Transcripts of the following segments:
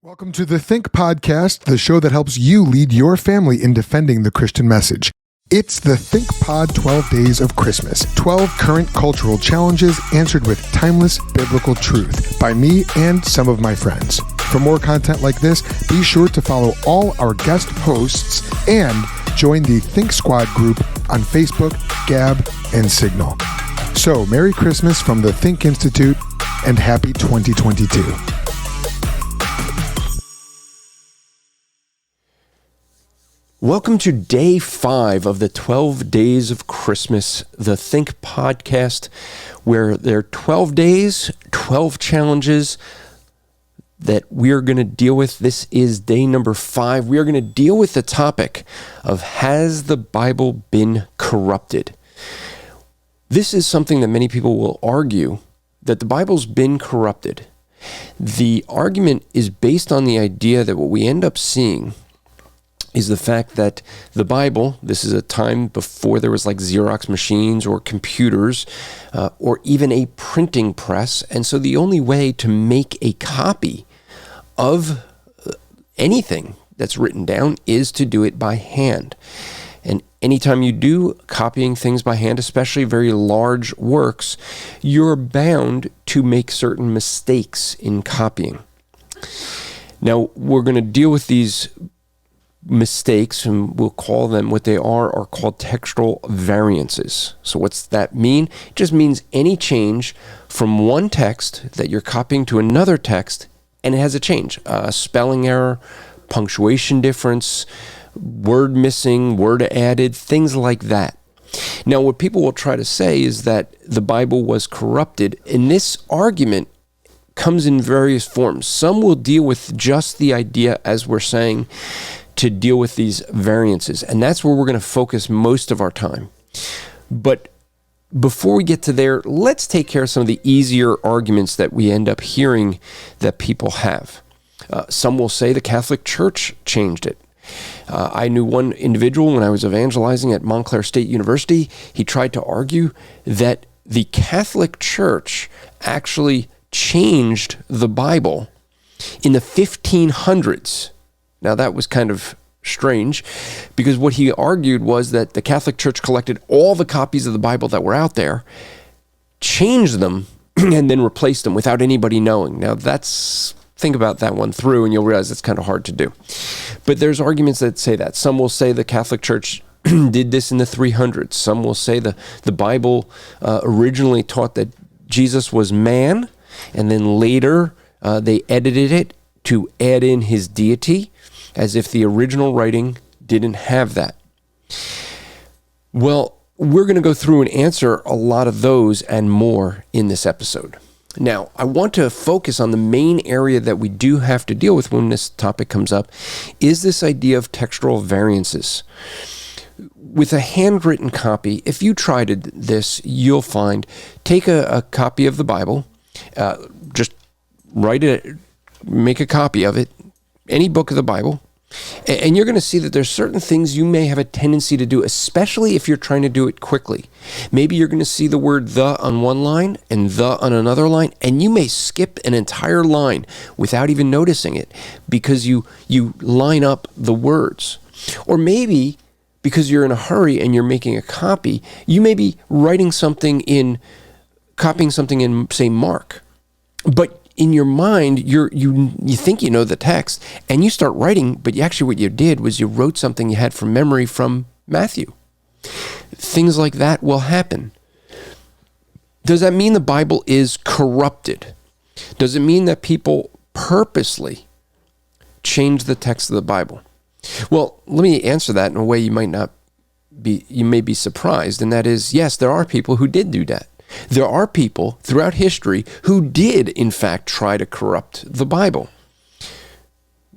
Welcome to the Think Podcast, the show that helps you lead your family in defending the Christian message. It's the Think Pod 12 Days of Christmas, 12 current cultural challenges answered with timeless biblical truth by me and some of my friends. For more content like this, be sure to follow all our guest hosts and join the Think Squad group on Facebook, Gab, and Signal. So, Merry Christmas from the Think Institute and Happy 2022. Welcome to day 5 of the 12 Days of Christmas, the Think Podcast, where there are 12 days, 12 challenges that we're going to deal with. This is day number 5. We are going to deal with the topic of, has the Bible been corrupted? This is something that many people will argue, that the Bible's been corrupted. The argument is based on the idea that what we end up seeing is the fact that the Bible, this is a time before there was like Xerox machines or computers or even a printing press. And so the only way to make a copy of anything that's written down is to do it by hand. And anytime you do copying things by hand, especially very large works, you're bound to make certain mistakes in copying. Now, we're going to deal with these mistakes, and we'll call them what they are called textual variances. So what's that mean? It just means any change from one text that you're copying to another text, and it has a change. Spelling error, punctuation difference, word missing, word added, things like that. Now, what people will try to say is that the Bible was corrupted, and this argument comes in various forms. Some will deal with just the idea, as we're saying, to deal with these variances. And that's where we're going to focus most of our time. But before we get to there, let's take care of some of the easier arguments that we end up hearing that people have. Some will say the Catholic Church changed it. I knew one individual when I was evangelizing at Montclair State University. He tried to argue that the Catholic Church actually changed the Bible in the 1500s. Now, that was kind of strange, because what he argued was that the Catholic Church collected all the copies of the Bible that were out there, changed them, and then replaced them without anybody knowing. Now, think about that one through, and you'll realize it's kind of hard to do. But there's arguments that say that. Some will say the Catholic Church did this in the 300s. Some will say the Bible originally taught that Jesus was man, and then later they edited it to add in his deity, as if the original writing didn't have that. Well, we're going to go through and answer a lot of those and more in this episode. Now, I want to focus on the main area that we do have to deal with when this topic comes up, is this idea of textual variances. With a handwritten copy, if you tried this, you'll find, take a copy of the Bible, just write it, make a copy of it, any book of the Bible, and you're going to see that there's certain things you may have a tendency to do, especially if you're trying to do it quickly. Maybe you're going to see the word "the" on one line and "the" on another line, and you may skip an entire line without even noticing it because you line up the words. Or maybe because you're in a hurry and you're making a copy, you may be copying something in, say, Mark. But in your mind, you think you know the text, and you start writing, but actually what you did was you wrote something you had from memory from Matthew. Things like that will happen. Does that mean the Bible is corrupted? Does it mean that people purposely change the text of the Bible? Well, let me answer that in a way you may be surprised, and that is, yes, there are people who did do that. There are people throughout history who did, in fact, try to corrupt the Bible.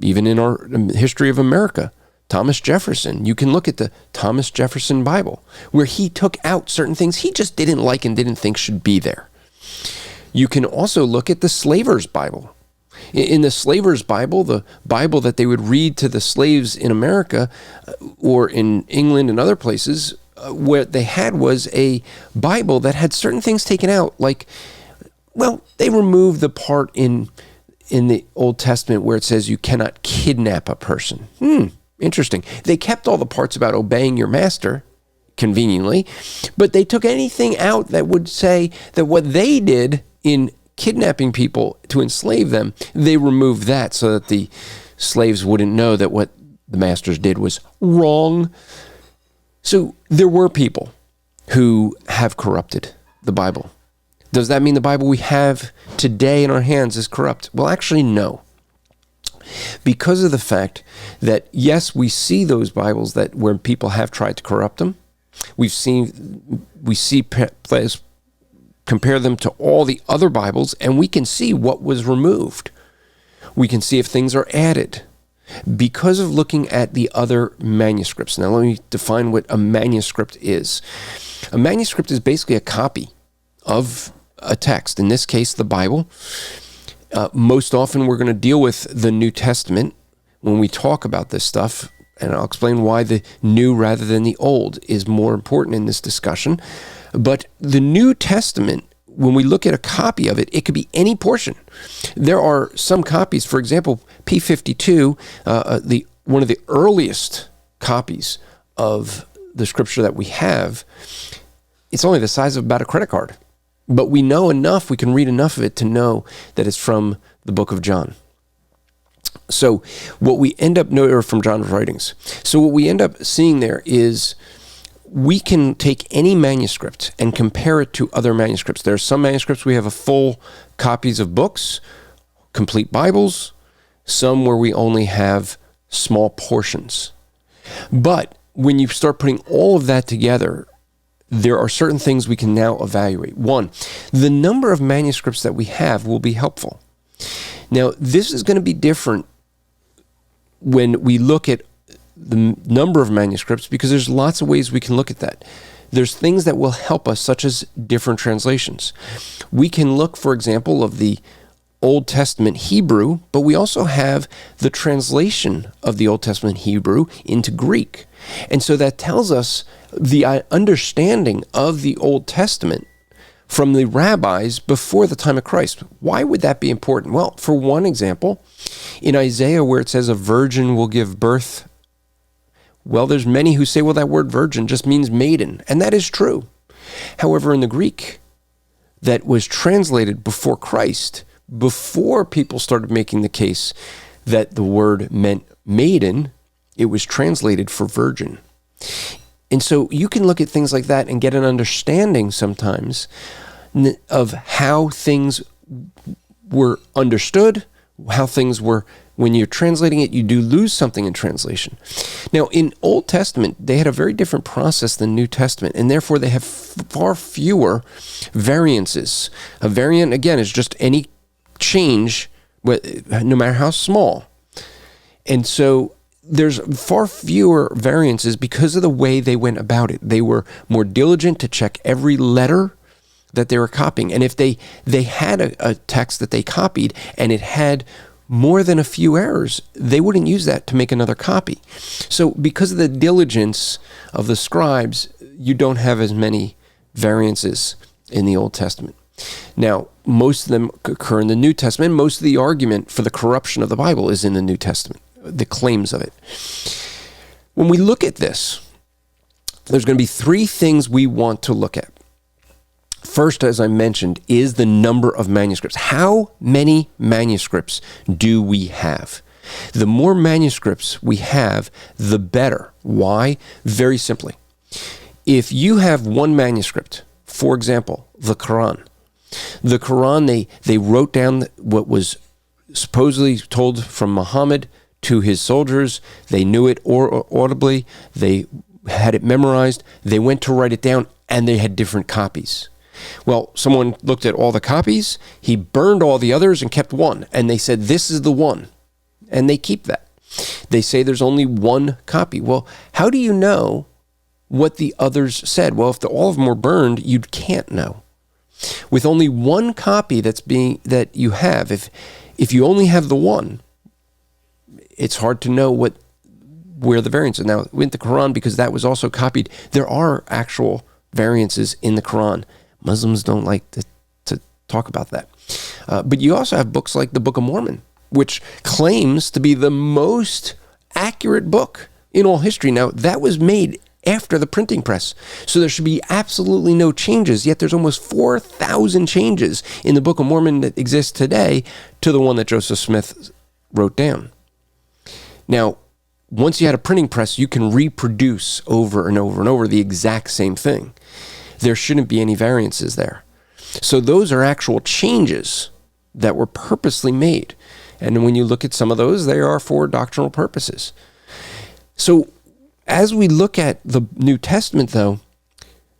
Even in our history of America, Thomas Jefferson, you can look at the Thomas Jefferson Bible, where he took out certain things he just didn't like and didn't think should be there. You can also look at the Slaver's Bible. In the Slaver's Bible, the Bible that they would read to the slaves in America or in England and other places, what they had was a Bible that had certain things taken out, like, well, they removed the part in in the Old Testament where it says you cannot kidnap a person. Interesting. They kept all the parts about obeying your master, conveniently, but they took anything out that would say that what they did in kidnapping people to enslave them, they removed that so that the slaves wouldn't know that what the masters did was wrong. So there were people who have corrupted the Bible. Does that mean the Bible we have today in our hands is corrupt? Well, actually, no. Because of the fact that, yes, we see those Bibles that where people have tried to corrupt them. We compare them to all the other Bibles, and we can see what was removed. We can see if things are added because of looking at the other manuscripts. Now, let me define what a manuscript is. A manuscript is basically a copy of a text, in this case, the Bible. Most often, we're going to deal with the New Testament when we talk about this stuff, and I'll explain why the new rather than the old is more important in this discussion. But the New Testament, when we look at a copy of it, it could be any portion. There are some copies, for example, P52, one of the earliest copies of the scripture that we have, it's only the size of about a credit card. But we know enough, we can read enough of it to know that it's from the book of John. So what we end up knowing, or from John's writings. So what we end up seeing there is we can take any manuscript and compare it to other manuscripts. There are some manuscripts we have a full copies of books, complete Bibles, some where we only have small portions. But when you start putting all of that together, there are certain things we can now evaluate. One, the number of manuscripts that we have will be helpful. Now, this is going to be different when we look at the number of manuscripts because there's lots of ways we can look at that. There's things that will help us, such as different translations. We can look, for example, of the Old Testament Hebrew, but we also have the translation of the Old Testament Hebrew into Greek. And so that tells us the understanding of the Old Testament from the rabbis before the time of Christ. Why would that be important? Well, for one example, in Isaiah where it says a virgin will give birth, well, there's many who say, well, that word virgin just means maiden, and that is true. However, in the Greek that was translated before Christ, before people started making the case that the word meant maiden, it was translated for virgin. And so you can look at things like that and get an understanding sometimes of how things were understood, how things were, when you're translating it, you do lose something in translation. Now, in Old Testament, they had a very different process than New Testament, and therefore they have far fewer variances. A variant, again, is just any change, no matter how small. And so there's far fewer variances because of the way they went about it. They were more diligent to check every letter that they were copying. And if they had a text that they copied and it had more than a few errors, they wouldn't use that to make another copy. So because of the diligence of the scribes, you don't have as many variances in the Old Testament. Now, most of them occur in the New Testament. Most of the argument for the corruption of the Bible is in the New Testament, the claims of it. When we look at this, there's going to be three things we want to look at. First, as I mentioned, is the number of manuscripts. How many manuscripts do we have? The more manuscripts we have, the better. Why? Very simply. If you have one manuscript, for example, the Quran, they wrote down what was supposedly told from Muhammad to his soldiers. They knew it audibly. They had it memorized. They went to write it down, and they had different copies. Well, someone looked at all the copies. He burned all the others and kept one. And they said, this is the one. And they keep that. They say there's only one copy. Well, how do you know what the others said? Well, if all of them were burned, you can't know. With only one copy that you have, if you only have the one, it's hard to know where the variance is. Now, with the Quran, because that was also copied, there are actual variances in the Quran. Muslims don't like to talk about that. But you also have books like the Book of Mormon which claims to be the most accurate book in all history. Now, that was made after the printing press, so there should be absolutely no changes, yet there's almost 4,000 changes in the Book of Mormon that exists today to the one that Joseph Smith wrote down. Now, once you had a printing press, you can reproduce over and over and over the exact same thing. There shouldn't be any variances there. So those are actual changes that were purposely made. And when you look at some of those, they are for doctrinal purposes. So as we look at the New Testament, though,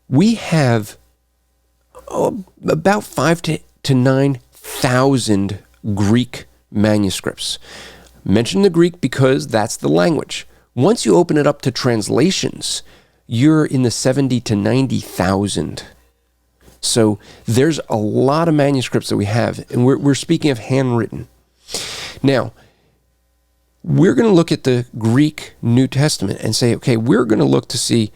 we have about 5,000 to 9,000 Greek manuscripts. Mention the Greek because that's the language. Once you open it up to translations, you're in the 70 to 90,000. So there's a lot of manuscripts that we have, and we're speaking of handwritten. Now, we're going to look at the Greek New Testament and say, okay, we're going to look to see,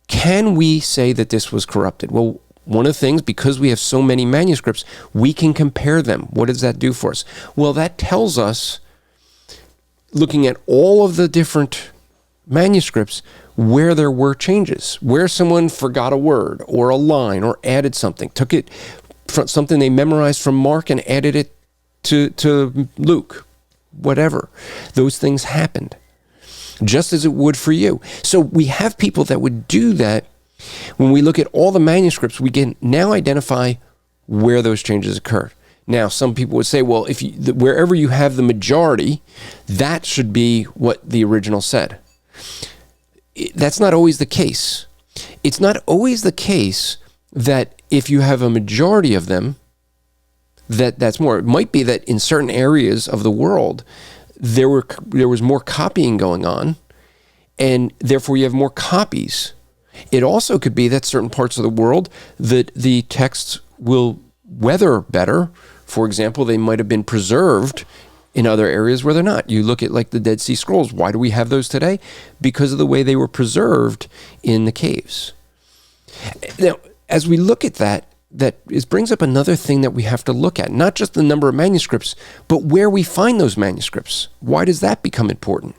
can we say that this was corrupted? Well, one of the things, because we have so many manuscripts, we can compare them. What does that do for us? Well, that tells us, looking at all of the different manuscripts, where there were changes, where someone forgot a word or a line or added something, took it from something they memorized from Mark and added it to Luke, whatever. Those things happened, just as it would for you. So we have people that would do that. When we look at all the manuscripts, we can now identify where those changes occurred. Now, some people would say, well, if wherever you have the majority, that should be what the original said. That's not always the case. It's not always the case that if you have a majority of them, that's more. It might be that in certain areas of the world, there was more copying going on, and therefore you have more copies. It also could be that certain parts of the world that the texts will weather better. For example, they might have been preserved in other areas where they're not. You look at like the Dead Sea Scrolls. Why do we have those today? Because of the way they were preserved in the caves. Now, as we look at that brings up another thing that we have to look at, not just the number of manuscripts, but where we find those manuscripts. Why does that become important?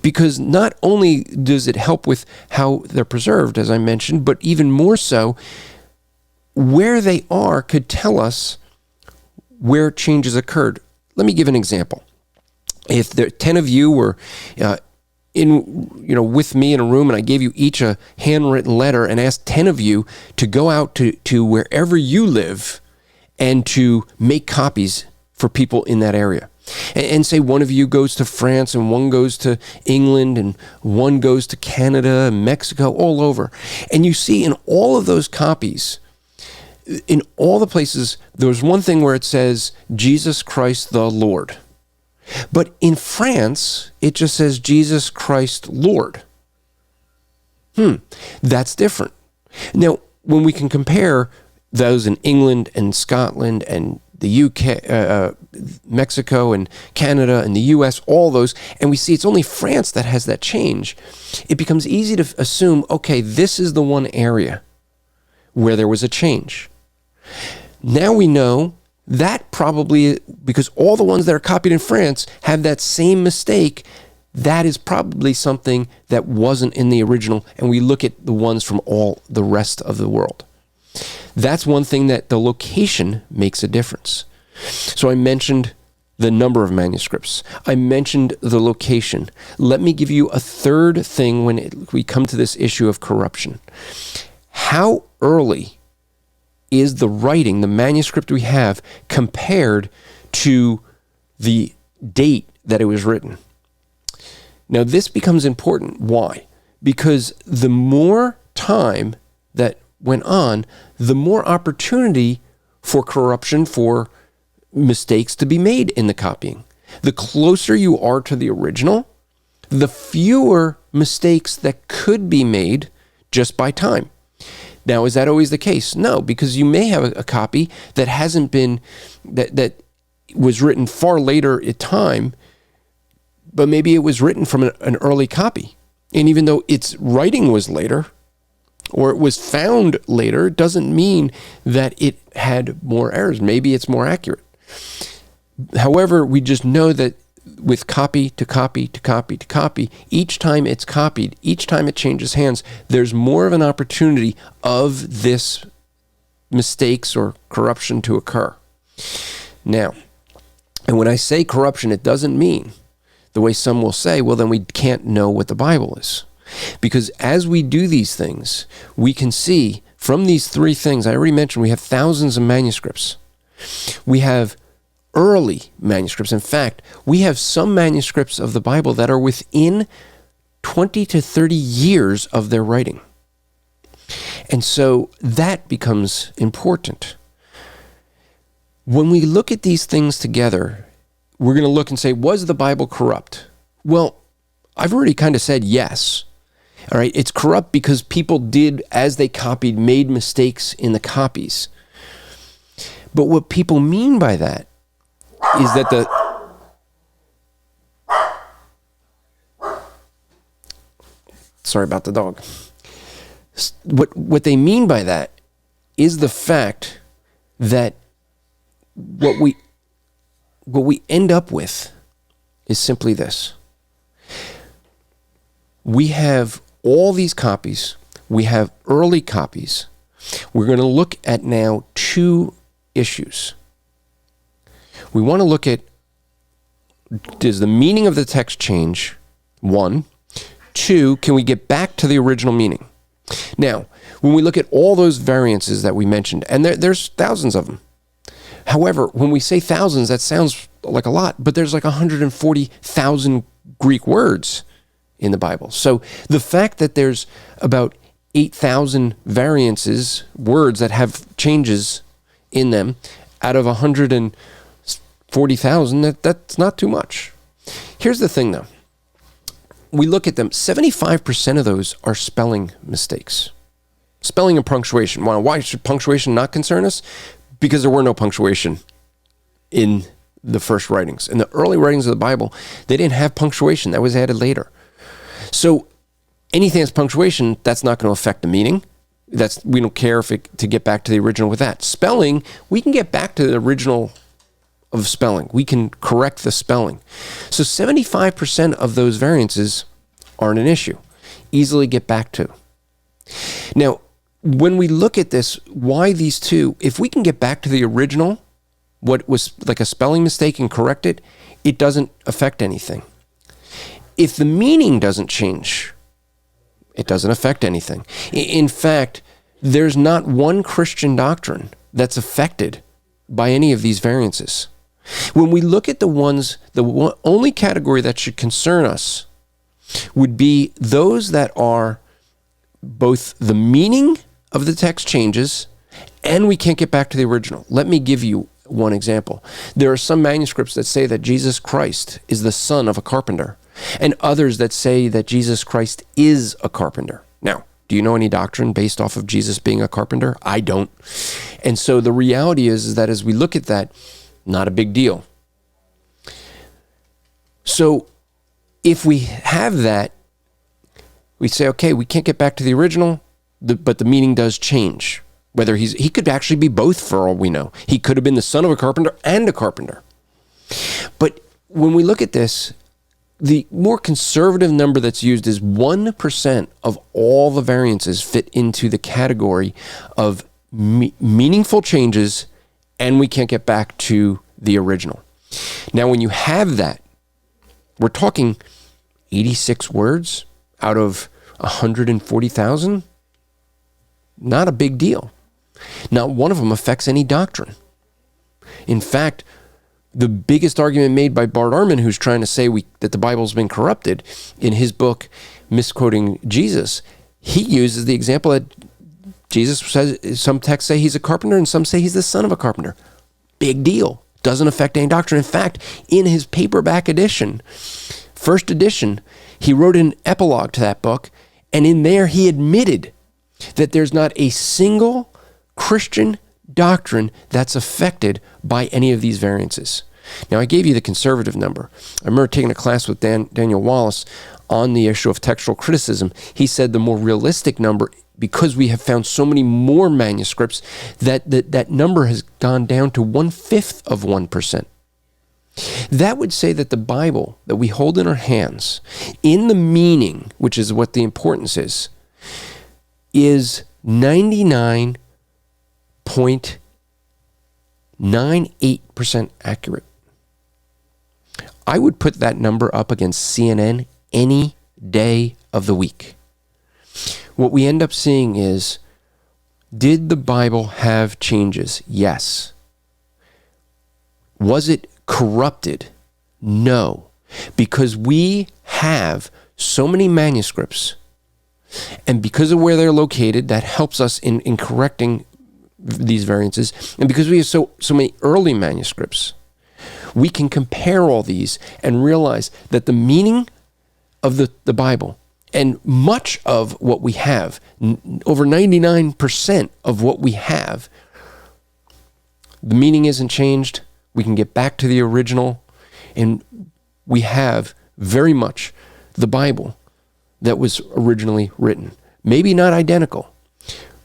Because not only does it help with how they're preserved, as I mentioned, but even more so, where they are could tell us where changes occurred. Let me give an example. If 10 of you were with me in a room, and I gave you each a handwritten letter and asked 10 of you to go out to wherever you live and to make copies for people in that area. And say one of you goes to France and one goes to England and one goes to Canada, Mexico, all over. And you see in all of those copies, in all the places, there's one thing where it says, Jesus Christ the Lord. But in France, it just says, Jesus Christ Lord. That's different. Now, when we can compare those in England and Scotland and the UK, Mexico and Canada and the US, all those, and we see it's only France that has that change, it becomes easy to assume, okay, this is the one area where there was a change. Now we know that probably, because all the ones that are copied in France have that same mistake, that is probably something that wasn't in the original, and we look at the ones from all the rest of the world. That's one thing, that the location makes a difference. So I mentioned the number of manuscripts. I mentioned the location. Let me give you a third thing when we come to this issue of corruption. How early is the writing, the manuscript we have, compared to the date that it was written? Now, this becomes important. Why? Because the more time that went on, the more opportunity for corruption, for mistakes to be made in the copying. The closer you are to the original, the fewer mistakes that could be made just by time. Now, is that always the case? No, because you may have a copy that hasn't been, that was written far later in time, but maybe it was written from an early copy. And even though its writing was later, or it was found later, doesn't mean that it had more errors. Maybe it's more accurate. However, we just know that with copy to copy to copy to copy, each time it's copied, each time it changes hands, there's more of an opportunity of this mistakes or corruption to occur. Now, and when I say corruption, it doesn't mean the way some will say, well, then we can't know what the Bible is. Because as we do these things, we can see from these three things, I already mentioned, we have thousands of manuscripts. We have early manuscripts. In fact, we have some manuscripts of the Bible that are within 20 to 30 years of their writing. And so that becomes important. When we look at these things together, we're going to look and say, was the Bible corrupt? Well, I've already kind of said yes. All right, it's corrupt because people did, as they copied, made mistakes in the copies. But what people mean by that is that sorry about the dog. What they mean by that is the fact that what we end up with is simply this. We have all these copies. We have early copies. We're going to look at now two issues. We want to look at, does the meaning of the text change? One. Two, can we get back to the original meaning? Now, when we look at all those variances that we mentioned, and there's thousands of them. However, when we say thousands, that sounds like a lot, but there's like 140,000 Greek words in the Bible. So the fact that there's about 8,000 variances, words that have changes in them, out of 140,000, that's not too much. Here's the thing, though. We look at them, 75% of those are spelling mistakes. Spelling and punctuation. Why should punctuation not concern us? Because there were no punctuation in the first writings. In the early writings of the Bible, they didn't have punctuation. That was added later. So anything that's punctuation, that's not going to affect the meaning. We don't care to get back to the original with that. Spelling, we can get back to the original of spelling. We can correct the spelling. So 75% of those variances aren't an issue. Easily get back to. Now, when we look at this, why these two, if we can get back to the original, what was like a spelling mistake and correct it, it doesn't affect anything. If the meaning doesn't change, it doesn't affect anything. In fact, there's not one Christian doctrine that's affected by any of these variances. When we look at the only category that should concern us would be those that are both the meaning of the text changes and we can't get back to the original. Let me give you one example. There are some manuscripts that say that Jesus Christ is the son of a carpenter, and others that say that Jesus Christ is a carpenter. Now, do you know any doctrine based off of Jesus being a carpenter? I don't. And so the reality is that as we look at that, not a big deal. So if we have that, we say, okay, we can't get back to the original, but the meaning does change. Whether he could actually be both for all we know. He could have been the son of a carpenter and a carpenter. But when we look at this, the more conservative number that's used is 1% of all the variances fit into the category of meaningful changes, and we can't get back to the original. Now, when you have that, we're talking 86 words out of 140,000. Not a big deal. Not one of them affects any doctrine. In fact, the biggest argument made by Bart Ehrman, who's trying to say that the Bible's been corrupted, in his book, Misquoting Jesus, he uses the example that Jesus says, some texts say he's a carpenter and some say he's the son of a carpenter. Big deal. Doesn't affect any doctrine. In fact, in his paperback edition, first edition, he wrote an epilogue to that book, and in there he admitted that there's not a single Christian doctrine that's affected by any of these variances. Now, I gave you the conservative number. I remember taking a class with Daniel Wallace on the issue of textual criticism. He said the more realistic number, because we have found so many more manuscripts, that number has gone down to 1/5 of 1%. That would say that the Bible that we hold in our hands, in the meaning, which is what the importance is 99.98% accurate. I would put that number up against CNN any day of the week. What we end up seeing is, did the Bible have changes? Yes. Was it corrupted? No. Because we have so many manuscripts, and because of where they're located, that helps us in correcting these variances. And because we have so many early manuscripts, we can compare all these and realize that the meaning of the Bible and much of what we have, over 99% of what we have, the meaning isn't changed. We can get back to the original, and we have very much the Bible that was originally written. Maybe not identical,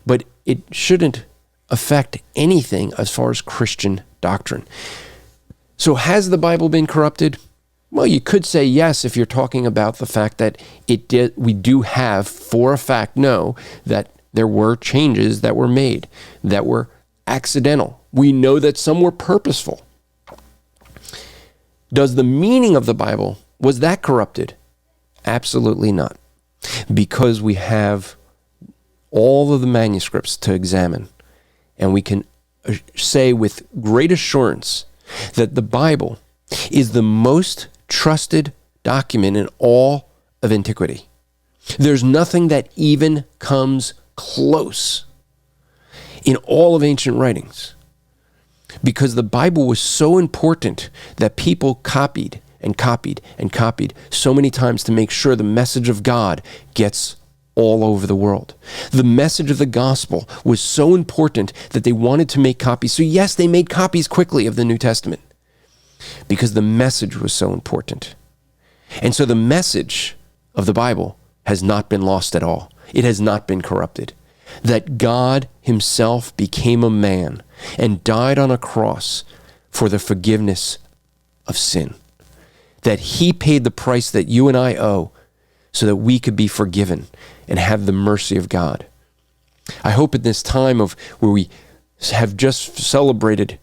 but it shouldn't affect anything as far as Christian doctrine. So has the Bible been corrupted? Well, you could say yes if you're talking about the fact that we do have, for a fact, know that there were changes that were made that were accidental. We know that some were purposeful. Does the meaning of the Bible, was that corrupted? Absolutely not. Because we have all of the manuscripts to examine, and we can say with great assurance that the Bible is the most trusted document in all of antiquity. There's nothing that even comes close in all of ancient writings, because the Bible was so important that people copied and copied and copied so many times to make sure the message of God gets all over the world. The message of the gospel was so important that they wanted to make copies. So yes, they made copies quickly of the New Testament because the message was so important. And so the message of the Bible has not been lost at all. It has not been corrupted. That God himself became a man and died on a cross for the forgiveness of sin. That he paid the price that you and I owe so that we could be forgiven and have the mercy of God. I hope in this time of where we have just celebrated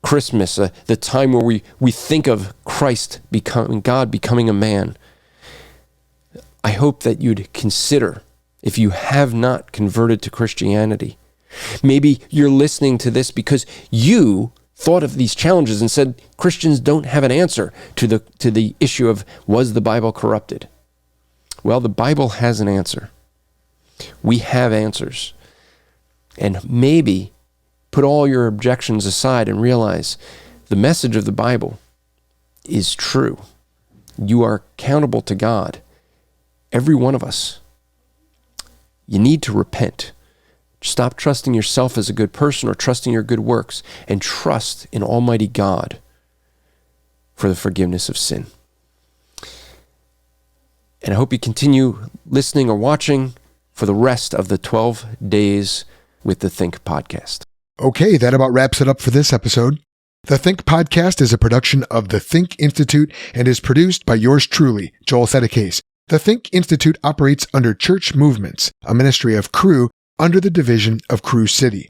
Christmas, the time where we think of God becoming a man, I hope that you'd consider, if you have not converted to Christianity, maybe you're listening to this because you thought of these challenges and said Christians don't have an answer to the issue of, was the Bible corrupted? Well, the Bible has an answer. We have answers. And maybe put all your objections aside and realize the message of the Bible is true. You are accountable to God. Every one of us. You need to repent. Stop trusting yourself as a good person or trusting your good works, and trust in Almighty God for the forgiveness of sin. And I hope you continue listening or watching for the rest of the 12 days with the Think Podcast. Okay, that about wraps it up for this episode. The Think Podcast is a production of the Think Institute and is produced by yours truly, Joel Sedekase. The Think Institute operates under Church Movements, a ministry of Cru under the division of Cru City.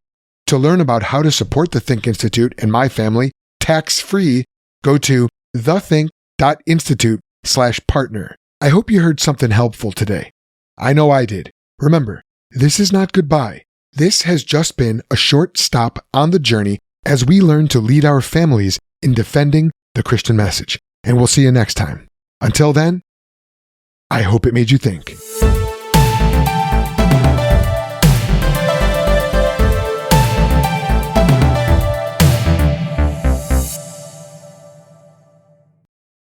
To learn about how to support the Think Institute and my family tax-free, go to thethink.institute/partner. I hope you heard something helpful today. I know I did. Remember, this is not goodbye. This has just been a short stop on the journey as we learn to lead our families in defending the Christian message. And we'll see you next time. Until then, I hope it made you think.